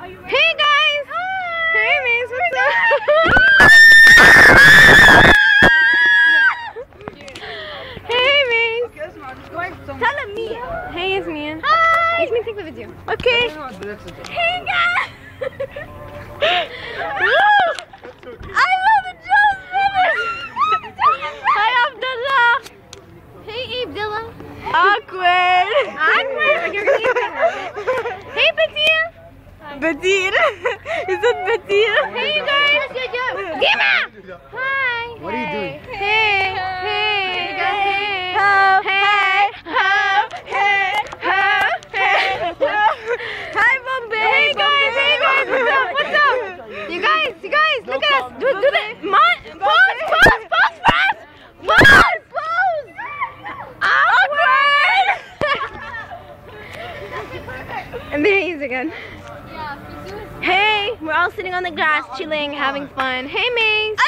Hey guys! Hi! Hey Mace, what's up? Hey Mace! Tell me! Hey, it's Mia. Hi! Let me take the video. Okay. Hey guys! I love the jump! Hi Abdullah! Hey Abdullah! Awkward! Awkward? Like you're gonna eat it. Hey Batir! Batir! Is that Batir? Hey you guys! Dima! Hi! What are you doing? Hey! Hey! Hey! Ho! Hey! Ho! Hey! Ho! Hey! Ho! Hi Bombay! Hey guys! Hey guys! What's up? What's up? You guys! Look at us! Do the pause fast! Pause! Awkward! And there he is again. Hey, we're all sitting on the grass, chilling, having fun. Hey, Mace.